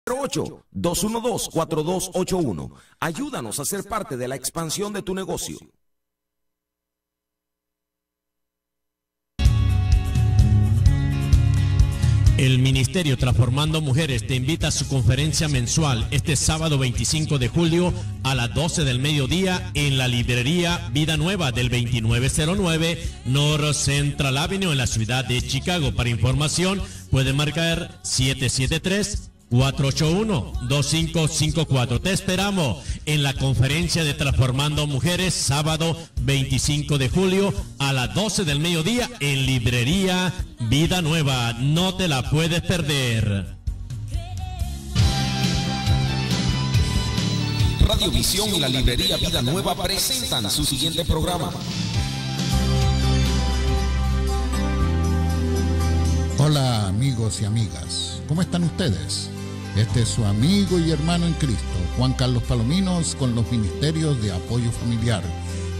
808-212-4281. Ayúdanos a ser parte de la expansión de tu negocio. El Ministerio Transformando Mujeres te invita a su conferencia mensual este sábado 25 de julio a las 12 del mediodía en la librería Vida Nueva del 2909 North Central Avenue en la ciudad de Chicago. Para información puede marcar 773-481-2554. Te esperamos en la conferencia de Transformando Mujeres sábado 25 de julio a las 12 del mediodía en librería Vida Nueva. No te la puedes perder. Radio Visión y la librería Vida Nueva presentan su siguiente programa. Hola amigos y amigas, ¿cómo están ustedes? Este es su amigo y hermano en Cristo, Juan Carlos Palominos, con los ministerios de apoyo familiar,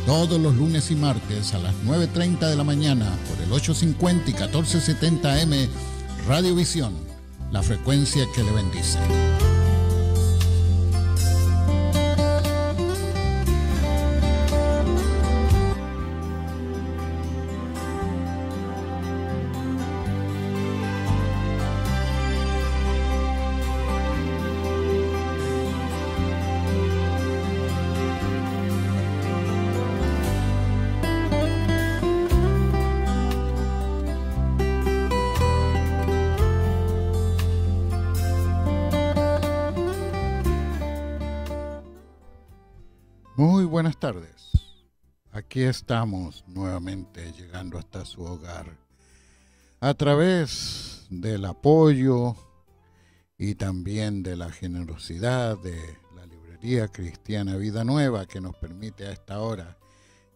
todos los lunes y martes a las 9:30 de la mañana por el 850 y 1470 AM, Radio Visión, la frecuencia que le bendice. Muy buenas tardes. Aquí estamos nuevamente llegando hasta su hogar a través del apoyo y también de la generosidad de la librería cristiana Vida Nueva, que nos permite a esta hora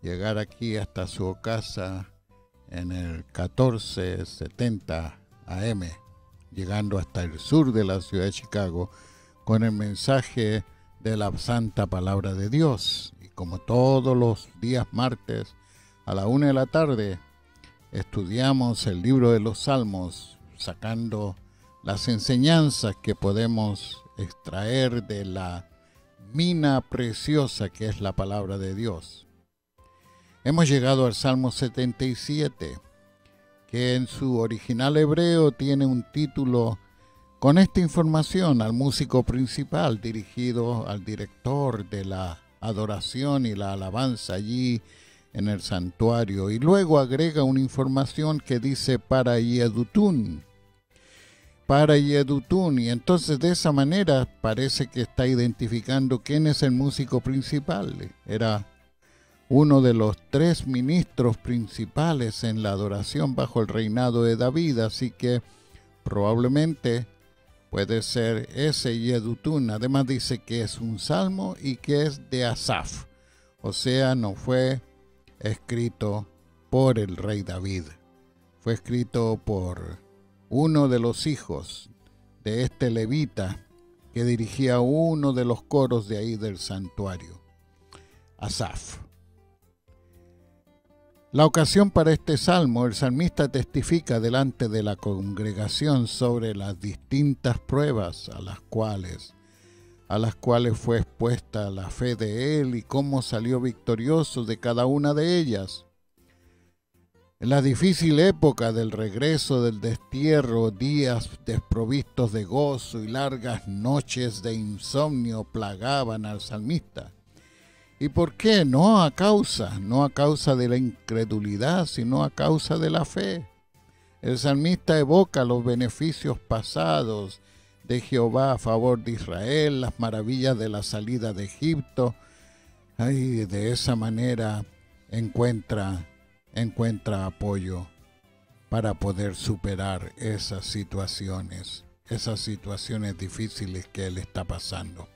llegar aquí hasta su casa en el 1470 AM, llegando hasta el sur de la ciudad de Chicago con el mensaje de la santa palabra de Dios. Y como todos los días martes a la 1 de la tarde estudiamos el libro de los Salmos, sacando las enseñanzas que podemos extraer de la mina preciosa que es la palabra de Dios. Hemos llegado al Salmo 77, que en su original hebreo tiene un título con esta información al músico principal, dirigido al director de la adoración y la alabanza allí en el santuario, y luego agrega una información que dice para Yedutún, y entonces de esa manera parece que está identificando quién es el músico principal. Era uno de los 3 ministros principales en la adoración bajo el reinado de David, así que probablemente puede ser ese Yedutún. Además dice que es un salmo y que es de Asaf. O sea, no fue escrito por el rey David. Fue escrito por uno de los hijos de este levita que dirigía uno de los coros de ahí del santuario, Asaf. La ocasión para este salmo, el salmista testifica delante de la congregación sobre las distintas pruebas a las cuales fue expuesta la fe de él y cómo salió victorioso de cada una de ellas. En la difícil época del regreso del destierro, días desprovistos de gozo y largas noches de insomnio plagaban al salmista. ¿Y por qué? No a causa de la incredulidad, sino a causa de la fe. El salmista evoca los beneficios pasados de Jehová a favor de Israel, las maravillas de la salida de Egipto. Y de esa manera encuentra apoyo para poder superar esas situaciones difíciles que él está pasando.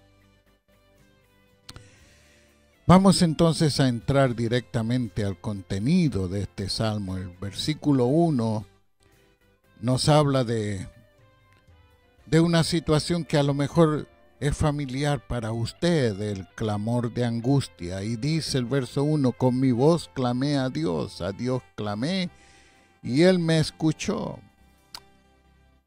Vamos entonces a entrar directamente al contenido de este salmo. El versículo 1 nos habla de una situación que a lo mejor es familiar para usted, el clamor de angustia. Y dice el verso 1, con mi voz clamé a Dios clamé y Él me escuchó.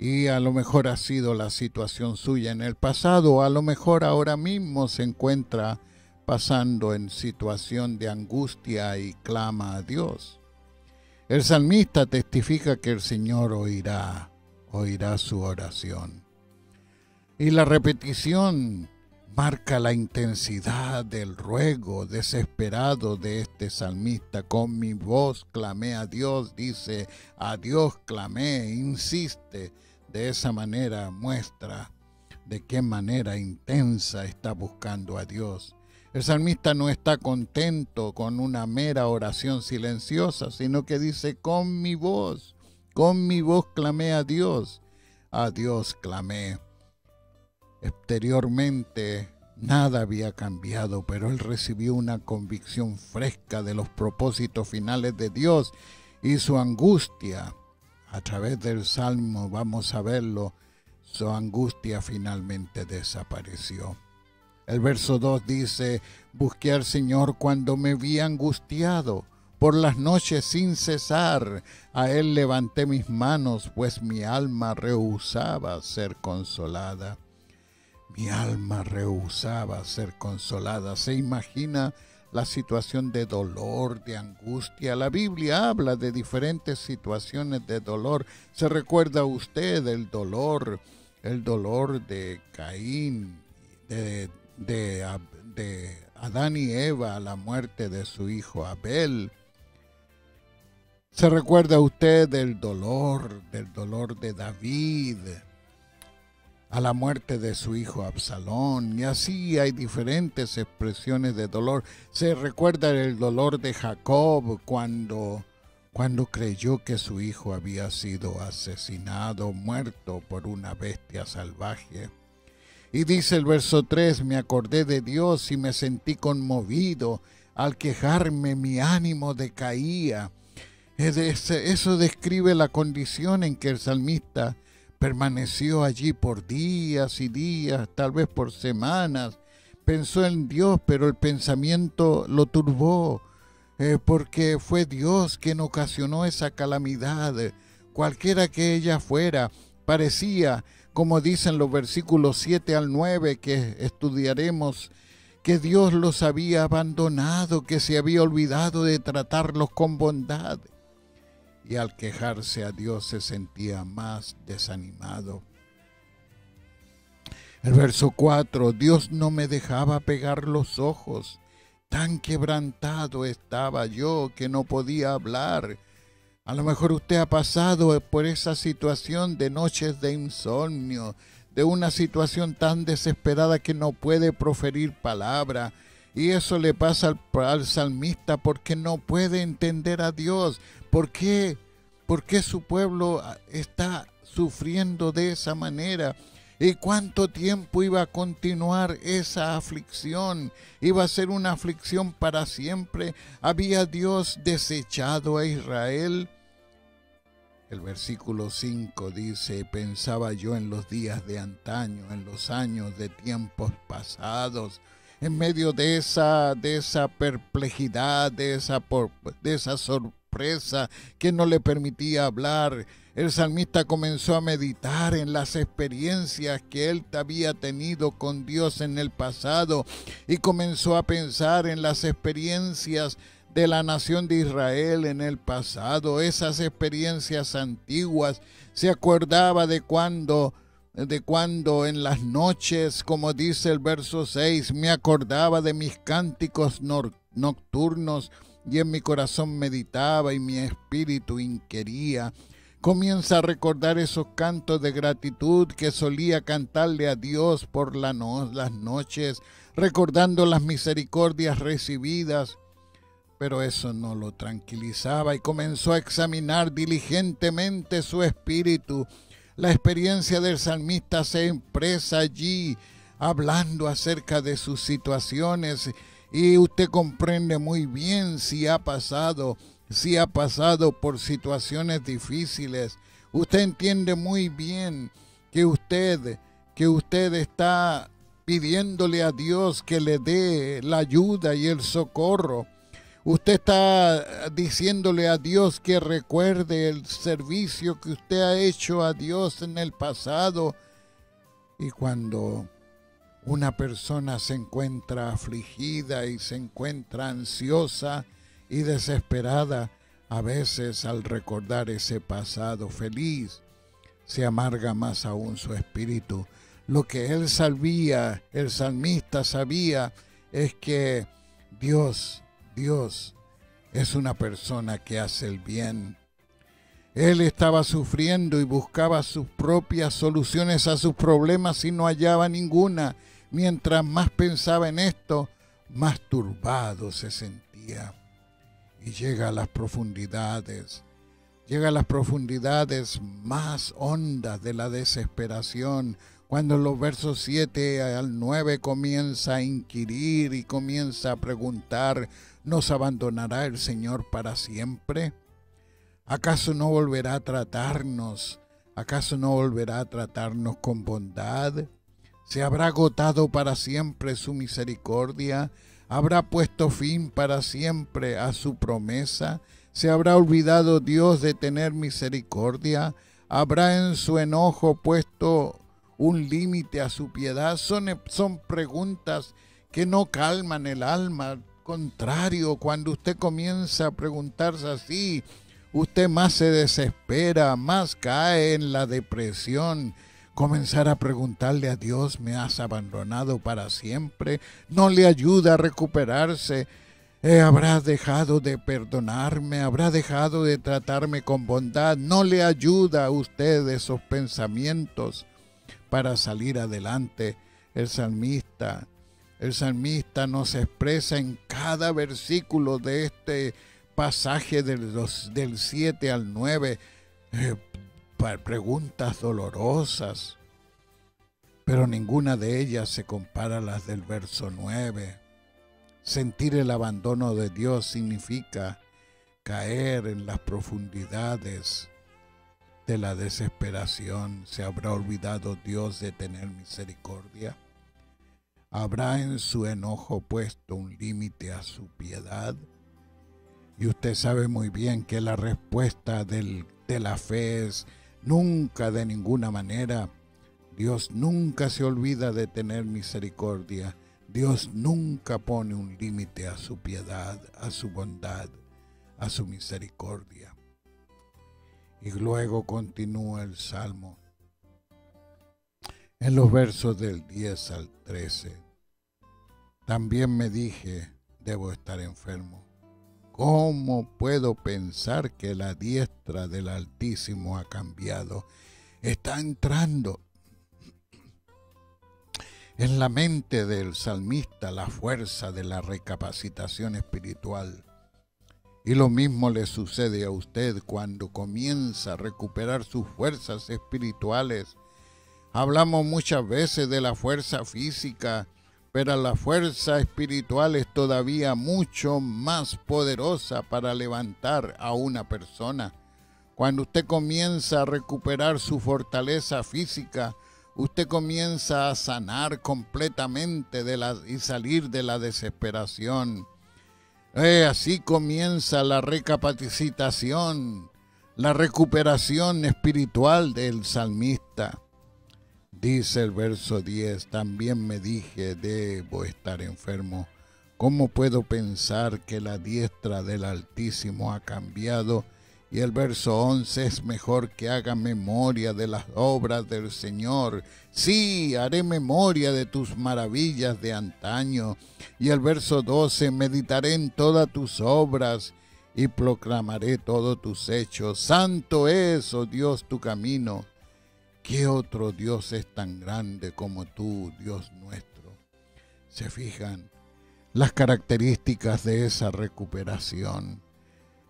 Y a lo mejor ha sido la situación suya en el pasado, a lo mejor ahora mismo se encuentra pasando en situación de angustia y clama a Dios. El salmista testifica que el Señor oirá su oración. Y la repetición marca la intensidad del ruego desesperado de este salmista. Con mi voz clamé a Dios, dice, a Dios clamé, insiste. De esa manera muestra de qué manera intensa está buscando a Dios. El salmista no está contento con una mera oración silenciosa, sino que dice, con mi voz clamé a Dios clamé. Exteriormente nada había cambiado, pero él recibió una convicción fresca de los propósitos finales de Dios y su angustia. A través del Salmo vamos a verlo, su angustia finalmente desapareció. El verso 2 dice, busqué al Señor cuando me vi angustiado, por las noches sin cesar, a Él levanté mis manos, pues mi alma rehusaba ser consolada. Mi alma rehusaba ser consolada. ¿Se imagina la situación de dolor, de angustia? La Biblia habla de diferentes situaciones de dolor. ¿Se recuerda usted el dolor de Caín, de Adán y Eva, la muerte de su hijo Abel? ¿Se recuerda usted del dolor de David a la muerte de su hijo Absalón? Y así hay diferentes expresiones de dolor. Se recuerda el dolor de Jacob cuando creyó que su hijo había sido asesinado, muerto por una bestia salvaje. Y dice el verso 3, me acordé de Dios y me sentí conmovido. Al quejarme mi ánimo decaía. Eso describe la condición en que el salmista permaneció allí por días y días, tal vez por semanas. Pensó en Dios, pero el pensamiento lo turbó, porque fue Dios quien ocasionó esa calamidad. Cualquiera que ella fuera, parecía, como dicen los versículos 7 al 9 que estudiaremos, que Dios los había abandonado, que se había olvidado de tratarlos con bondad. Y al quejarse a Dios se sentía más desanimado. El verso 4, Dios no me dejaba pegar los ojos. Tan quebrantado estaba yo que no podía hablar. A lo mejor usted ha pasado por esa situación de noches de insomnio, de una situación tan desesperada que no puede proferir palabra. Y eso le pasa al salmista porque no puede entender a Dios. ¿Por qué? ¿Por qué su pueblo está sufriendo de esa manera? ¿Y cuánto tiempo iba a continuar esa aflicción? ¿Iba a ser una aflicción para siempre? ¿Había Dios desechado a Israel? El versículo 5 dice, pensaba yo en los días de antaño, en los años de tiempos pasados. En medio de esa perplejidad, de esa sorpresa que no le permitía hablar, el salmista comenzó a meditar en las experiencias que él había tenido con Dios en el pasado y comenzó a pensar en las experiencias de la nación de Israel en el pasado, esas experiencias antiguas. Se acordaba de cuando en las noches, como dice el verso 6, me acordaba de mis cánticos nocturnos y en mi corazón meditaba y mi espíritu inquiría. Comienza a recordar esos cantos de gratitud que solía cantarle a Dios por las noches, recordando las misericordias recibidas. Pero eso no lo tranquilizaba y comenzó a examinar diligentemente su espíritu. La experiencia del salmista se expresa allí, hablando acerca de sus situaciones, y usted comprende muy bien si ha pasado por situaciones difíciles. Usted entiende muy bien que usted está pidiéndole a Dios que le dé la ayuda y el socorro. Usted está diciéndole a Dios que recuerde el servicio que usted ha hecho a Dios en el pasado. Y cuando una persona se encuentra afligida y se encuentra ansiosa y desesperada, a veces al recordar ese pasado feliz, se amarga más aún su espíritu. Lo que él sabía, el salmista sabía, es que Dios es una persona que hace el bien. Él estaba sufriendo y buscaba sus propias soluciones a sus problemas y no hallaba ninguna. Mientras más pensaba en esto, más turbado se sentía. Y llega a las profundidades más hondas de la desesperación, cuando en los versos 7 al 9 comienza a inquirir y comienza a preguntar: ¿nos abandonará el Señor para siempre? ¿Acaso no volverá a tratarnos? ¿Acaso no volverá a tratarnos con bondad? ¿Se habrá agotado para siempre su misericordia? ¿Habrá puesto fin para siempre a su promesa? ¿Se habrá olvidado Dios de tener misericordia? ¿Habrá en su enojo puesto un límite a su piedad? Son preguntas que no calman el alma. Al contrario, cuando usted comienza a preguntarse así, usted más se desespera, más cae en la depresión. Comenzar a preguntarle a Dios: ¿me has abandonado para siempre? ¿No le ayuda a recuperarse? ¿Habrá dejado de perdonarme? ¿Habrá dejado de tratarme con bondad? ¿No le ayuda a usted esos pensamientos para salir adelante? El salmista nos expresa en cada versículo de este pasaje del 7 al 9 preguntas dolorosas, pero ninguna de ellas se compara a las del verso 9. Sentir el abandono de Dios significa caer en las profundidades de la desesperación. ¿Se habrá olvidado Dios de tener misericordia? ¿Habrá en su enojo puesto un límite a su piedad? Y usted sabe muy bien que la respuesta de la fe es nunca, de ninguna manera. Dios nunca se olvida de tener misericordia. Dios nunca pone un límite a su piedad, a su bondad, a su misericordia. Y luego continúa el Salmo en los versos del 10 al 13. También me dije: debo estar enfermo. ¿Cómo puedo pensar que la diestra del Altísimo ha cambiado? Está entrando en la mente del salmista la fuerza de la recapacitación espiritual. Y lo mismo le sucede a usted cuando comienza a recuperar sus fuerzas espirituales. Hablamos muchas veces de la fuerza física, pero la fuerza espiritual es todavía mucho más poderosa para levantar a una persona. Cuando usted comienza a recuperar su fortaleza física, usted comienza a sanar completamente y salir de la desesperación. Así comienza la recapacitación, la recuperación espiritual del salmista. Dice el verso 10, también me dije: debo estar enfermo. ¿Cómo puedo pensar que la diestra del Altísimo ha cambiado? Y el verso 11, es mejor que haga memoria de las obras del Señor. Sí, haré memoria de tus maravillas de antaño. Y el verso 12, meditaré en todas tus obras y proclamaré todos tus hechos. Santo es, oh Dios, tu camino. ¿Qué otro Dios es tan grande como tú, Dios nuestro? ¿Se fijan las características de esa recuperación?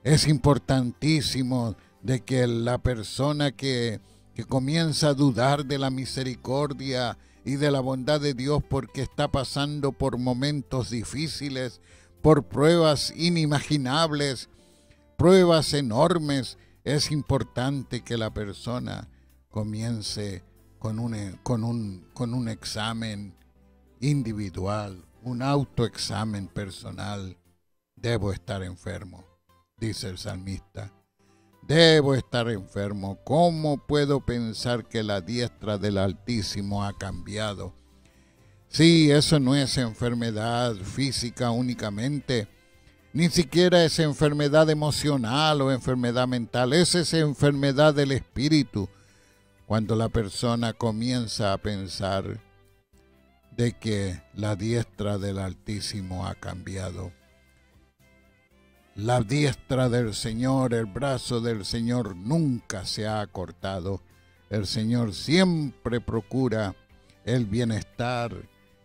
Es importantísimo de que la persona que comienza a dudar de la misericordia y de la bondad de Dios porque está pasando por momentos difíciles, por pruebas inimaginables, pruebas enormes, es importante que la persona comience con un examen individual, un autoexamen personal debo estar enfermo, dice el salmista. Debo estar enfermo. ¿Cómo puedo pensar que la diestra del Altísimo ha cambiado? Sí, eso no es enfermedad física únicamente, ni siquiera es enfermedad emocional o enfermedad mental, esa es enfermedad del espíritu. Cuando la persona comienza a pensar de que la diestra del Altísimo ha cambiado. La diestra del Señor, el brazo del Señor nunca se ha acortado. El Señor siempre procura el bienestar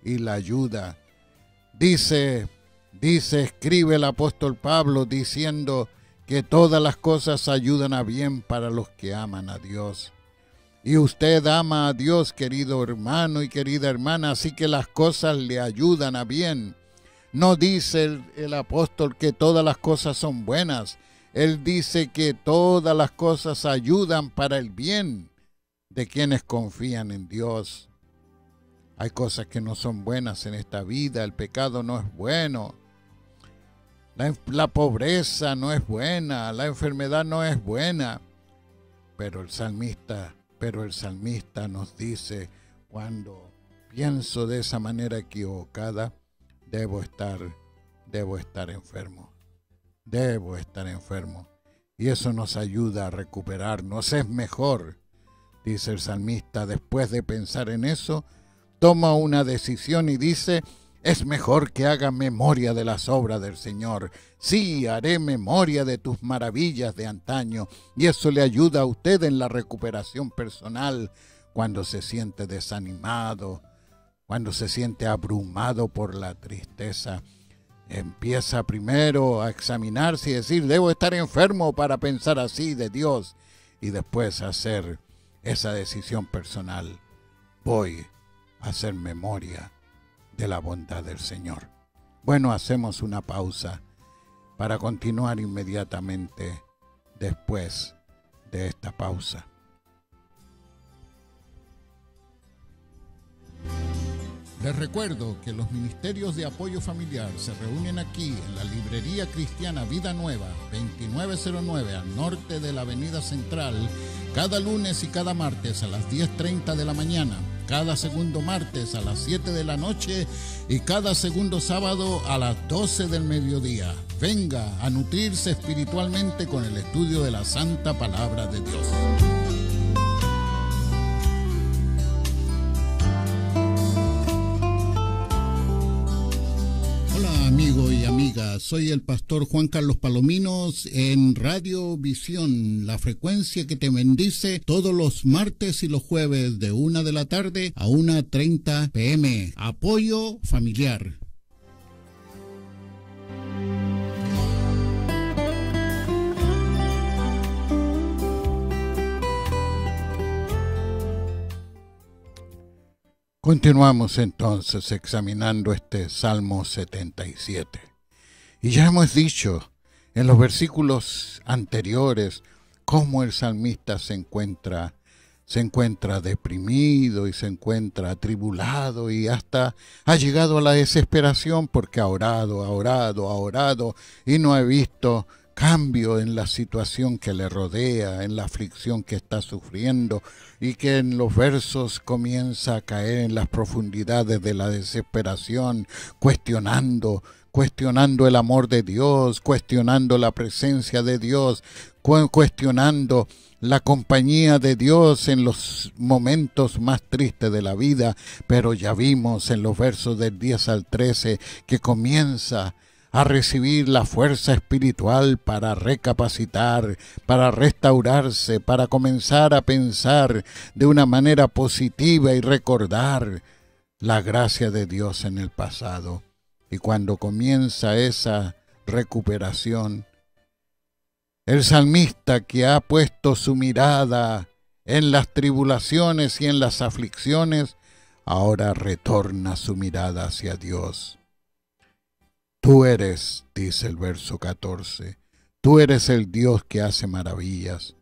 y la ayuda. Escribe el apóstol Pablo diciendo que todas las cosas ayudan a bien para los que aman a Dios. Y usted ama a Dios, querido hermano y querida hermana, así que las cosas le ayudan a bien. No dice el apóstol que todas las cosas son buenas. Él dice que todas las cosas ayudan para el bien de quienes confían en Dios. Hay cosas que no son buenas en esta vida. El pecado no es bueno. La pobreza no es buena. La enfermedad no es buena. Pero el salmista nos dice, cuando pienso de esa manera equivocada, debo estar enfermo. Debo estar enfermo. Y eso nos ayuda a recuperarnos. Es mejor, dice el salmista, después de pensar en eso, toma una decisión y dice, es mejor que haga memoria de las obras del Señor. Sí, haré memoria de tus maravillas de antaño. Y eso le ayuda a usted en la recuperación personal cuando se siente desanimado, cuando se siente abrumado por la tristeza. Empieza primero a examinarse y decir, debo estar enfermo para pensar así de Dios. Y después hacer esa decisión personal. Voy a hacer memoria de la bondad del Señor. Bueno, hacemos una pausa para continuar inmediatamente después de esta pausa. Les recuerdo que los ministerios de apoyo familiar se reúnen aquí en la Librería Cristiana Vida Nueva, 2909 al norte de la Avenida Central, cada lunes y cada martes a las 10:30 de la mañana, cada segundo martes a las 7 de la noche y cada segundo sábado a las 12 del mediodía. Venga a nutrirse espiritualmente con el estudio de la Santa Palabra de Dios. Amigo y amiga, soy el pastor Juan Carlos Palominos en Radio Visión, la frecuencia que te bendice, todos los martes y los jueves de 1 de la tarde a 1:30 p.m. Apoyo familiar. Continuamos entonces examinando este Salmo 77. Y ya hemos dicho en los versículos anteriores cómo el salmista se encuentra deprimido y se encuentra atribulado y hasta ha llegado a la desesperación porque ha orado y no ha visto cambio en la situación que le rodea, en la aflicción que está sufriendo, y que en los versos comienza a caer en las profundidades de la desesperación, cuestionando el amor de Dios, cuestionando la presencia de Dios, cuestionando la compañía de Dios en los momentos más tristes de la vida. Pero ya vimos en los versos del 10 al 13 que comienza a recibir la fuerza espiritual para recapacitar, para restaurarse, para comenzar a pensar de una manera positiva y recordar la gracia de Dios en el pasado. Y cuando comienza esa recuperación, el salmista, que ha puesto su mirada en las tribulaciones y en las aflicciones, ahora retorna su mirada hacia Dios. Tú eres, dice el verso 14, tú eres el Dios que hace maravillas.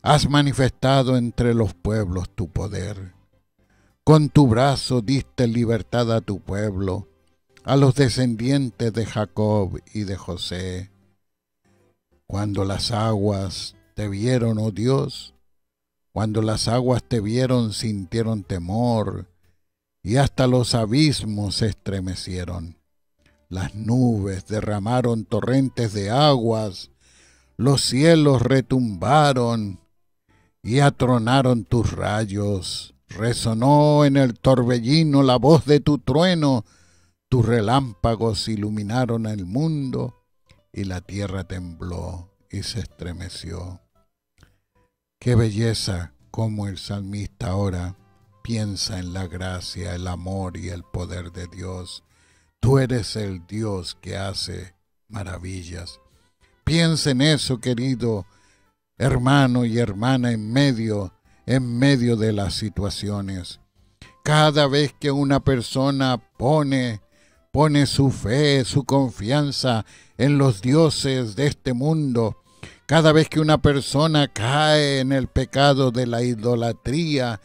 Has manifestado entre los pueblos tu poder. Con tu brazo diste libertad a tu pueblo. a los descendientes de Jacob y de José. Cuando las aguas te vieron, oh Dios, cuando las aguas te vieron, sintieron temor, y hasta los abismos se estremecieron. Las nubes derramaron torrentes de aguas, los cielos retumbaron y atronaron tus rayos. Resonó en el torbellino la voz de tu trueno, tus relámpagos iluminaron el mundo, y la tierra tembló y se estremeció. Qué belleza cómo el salmista ahora piensa en la gracia, el amor y el poder de Dios. Tú eres el Dios que hace maravillas. Piensa en eso, querido hermano y hermana, en medio de las situaciones. Cada vez que una persona pone su fe, su confianza en los dioses de este mundo, cada vez que una persona cae en el pecado de la idolatría,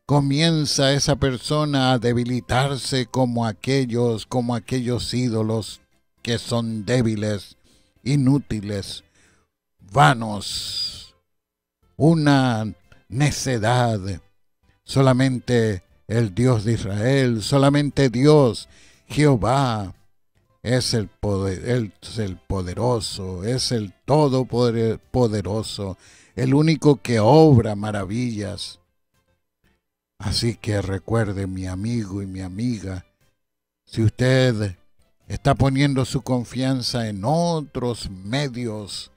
comienza esa persona a debilitarse como aquellos ídolos que son débiles, inútiles, vanos, una necedad. Solamente el Dios de Israel, solamente Dios, Jehová, es el poderoso, es el todopoderoso, el único que obra maravillas. Así que recuerde, mi amigo y mi amiga, si usted está poniendo su confianza en otros medios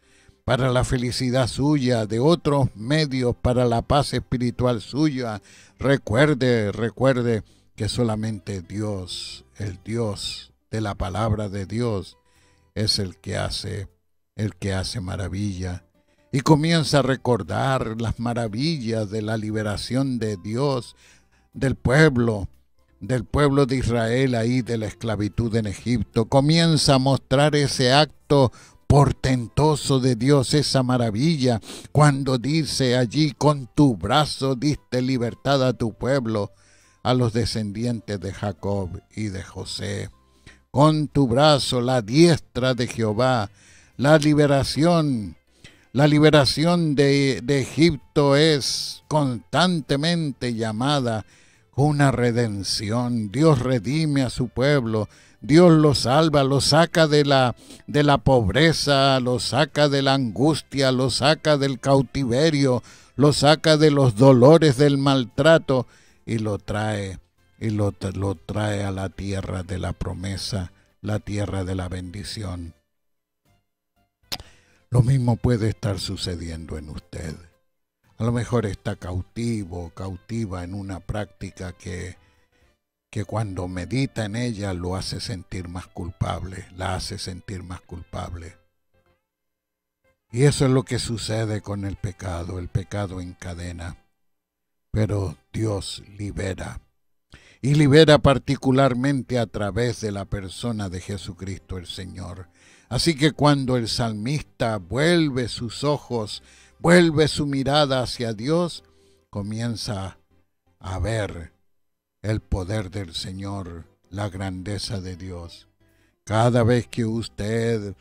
para la felicidad suya, de otros medios para la paz espiritual suya, recuerde que solamente Dios, el Dios de la palabra de Dios, es el que hace maravilla. Y comienza a recordar las maravillas de la liberación de Dios, del pueblo de Israel ahí de la esclavitud en Egipto. Comienza a mostrar ese acto portentoso de Dios, esa maravilla, cuando dice allí: con tu brazo diste libertad a tu pueblo, a los descendientes de Jacob y de José. Con tu brazo, la diestra de Jehová, la liberación de Egipto es constantemente llamada una redención. Dios redime a su pueblo, Dios lo salva, lo saca de la pobreza, lo saca de la angustia, lo saca del cautiverio, lo saca de los dolores del maltrato y lo trae a la tierra de la promesa, la tierra de la bendición. Lo mismo puede estar sucediendo en usted. A lo mejor está cautivo, cautiva en una práctica que cuando medita en ella lo hace sentir más culpable, la hace sentir más culpable. Y eso es lo que sucede con el pecado encadena. Pero Dios libera. Y libera particularmente a través de la persona de Jesucristo el Señor. Así que cuando el salmista vuelve sus ojos, vuelve su mirada hacia Dios, comienza a ver el poder del Señor, la grandeza de Dios. Cada vez que usted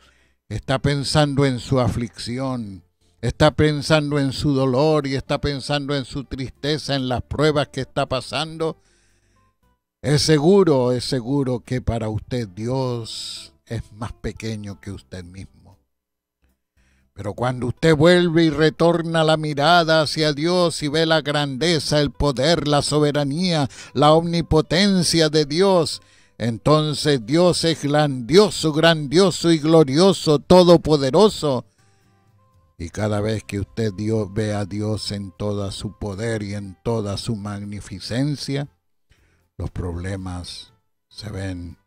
está pensando en su aflicción, está pensando en su dolor y está pensando en su tristeza, en las pruebas que está pasando, es seguro que para usted Dios es más pequeño que usted mismo. Pero cuando usted vuelve y retorna la mirada hacia Dios y ve la grandeza, el poder, la soberanía, la omnipotencia de Dios, entonces Dios es grandioso y glorioso, todopoderoso. Y cada vez que usted ve a Dios en toda su poder y en toda su magnificencia, los problemas se ven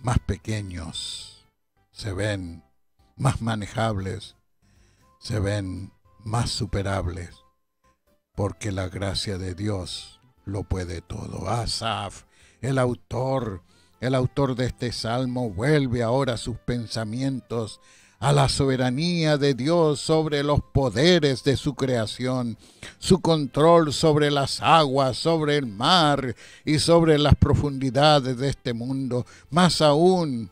más pequeños, se ven más manejables, se ven más superables, porque la gracia de Dios lo puede todo. Asaf, el autor de este salmo, vuelve ahora sus pensamientos a la soberanía de Dios sobre los poderes de su creación, su control sobre las aguas, sobre el mar y sobre las profundidades de este mundo. Más aún,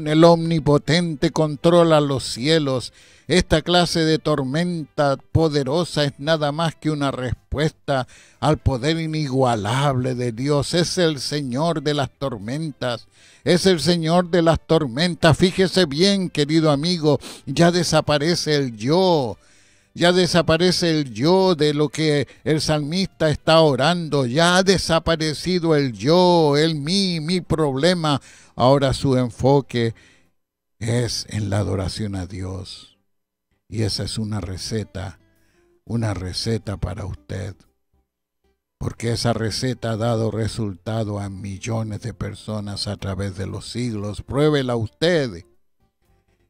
el Omnipotente controla los cielos. Esta clase de tormenta poderosa es nada más que una respuesta al poder inigualable de Dios. Es el Señor de las tormentas. Es el Señor de las tormentas. Fíjese bien, querido amigo, ya desaparece el yo. Ya desaparece el yo de lo que el salmista está orando. Ya ha desaparecido el yo, el mi problema. Ahora su enfoque es en la adoración a Dios. Y esa es una receta para usted. Porque esa receta ha dado resultado a millones de personas a través de los siglos. Pruébela usted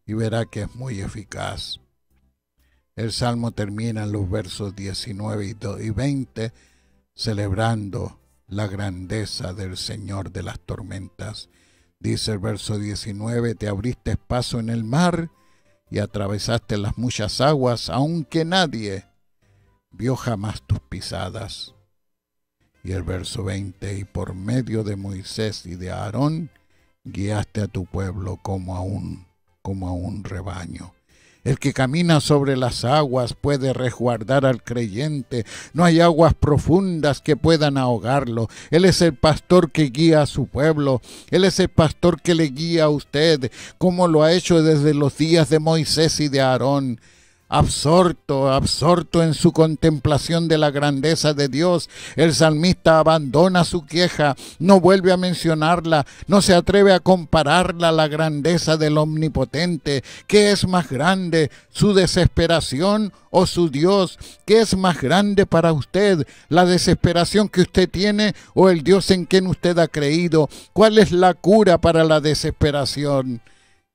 y verá que es muy eficaz. El Salmo termina en los versos 19 y 20 celebrando la grandeza del Señor de las tormentas. Dice el verso 19, te abriste paso en el mar y atravesaste las muchas aguas, aunque nadie vio jamás tus pisadas. Y el verso 20, y por medio de Moisés y de Aarón, guiaste a tu pueblo como a un rebaño. El que camina sobre las aguas puede resguardar al creyente. No hay aguas profundas que puedan ahogarlo. Él es el pastor que guía a su pueblo. Él es el pastor que le guía a usted, como lo ha hecho desde los días de Moisés y de Aarón. Absorto en su contemplación de la grandeza de Dios, el salmista abandona su queja, no vuelve a mencionarla, no se atreve a compararla a la grandeza del Omnipotente. ¿Qué es más grande, su desesperación o su Dios? ¿Qué es más grande para usted, la desesperación que usted tiene o el Dios en quien usted ha creído? ¿Cuál es la cura para la desesperación?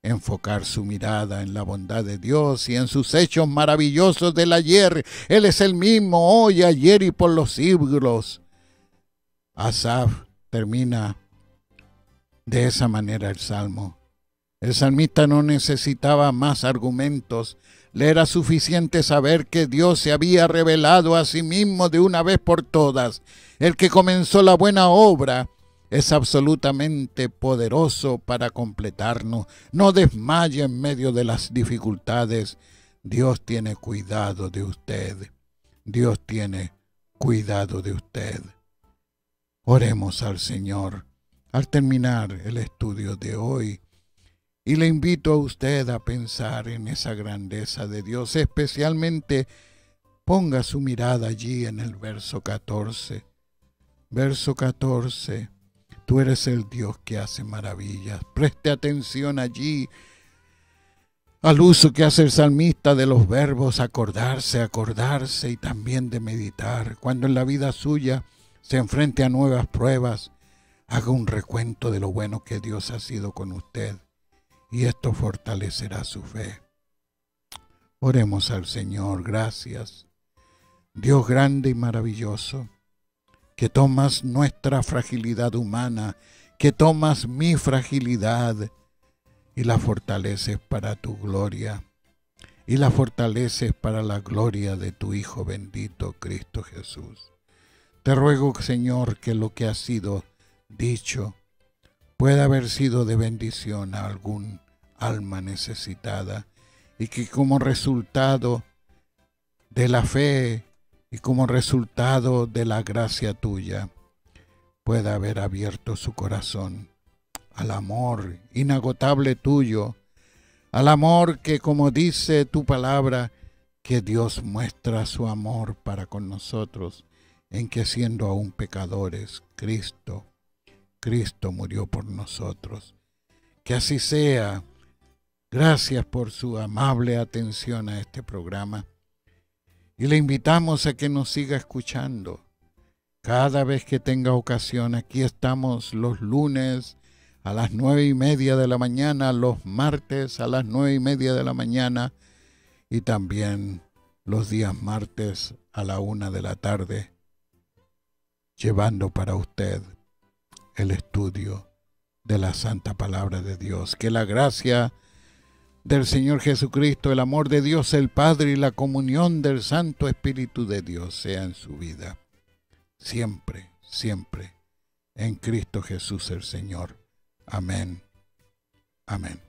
Enfocar su mirada en la bondad de Dios y en sus hechos maravillosos del ayer. Él es el mismo hoy, ayer y por los siglos. Asaf termina de esa manera el Salmo. El salmista no necesitaba más argumentos. Le era suficiente saber que Dios se había revelado a sí mismo de una vez por todas. El que comenzó la buena obra es absolutamente poderoso para completarnos. No desmaye en medio de las dificultades. Dios tiene cuidado de usted. Dios tiene cuidado de usted. Oremos al Señor al terminar el estudio de hoy. Y le invito a usted a pensar en esa grandeza de Dios. Especialmente ponga su mirada allí en el verso 14. Verso 14. Tú eres el Dios que hace maravillas. Preste atención allí al uso que hace el salmista de los verbos acordarse y también de meditar. Cuando en la vida suya se enfrente a nuevas pruebas, haga un recuento de lo bueno que Dios ha sido con usted y esto fortalecerá su fe. Oremos al Señor. Gracias, Dios grande y maravilloso, que tomas nuestra fragilidad humana, que tomas mi fragilidad y la fortaleces para tu gloria, y la fortaleces para la gloria de tu Hijo bendito, Cristo Jesús. Te ruego, Señor, que lo que ha sido dicho pueda haber sido de bendición a algún alma necesitada, y que como resultado de la fe y como resultado de la gracia tuya, pueda haber abierto su corazón al amor inagotable tuyo, al amor que, como dice tu palabra, que Dios muestra su amor para con nosotros, en que siendo aún pecadores, Cristo murió por nosotros. Que así sea. Gracias por su amable atención a este programa. Y le invitamos a que nos siga escuchando. Cada vez que tenga ocasión, aquí estamos los lunes a las 9:30 de la mañana, los martes a las 9:30 de la mañana y también los días martes a la 1 de la tarde, llevando para usted el estudio de la Santa Palabra de Dios. Que la gracia del Señor Jesucristo, el amor de Dios el Padre y la comunión del Santo Espíritu de Dios sea en su vida. Siempre, siempre, en Cristo Jesús el Señor. Amén. Amén.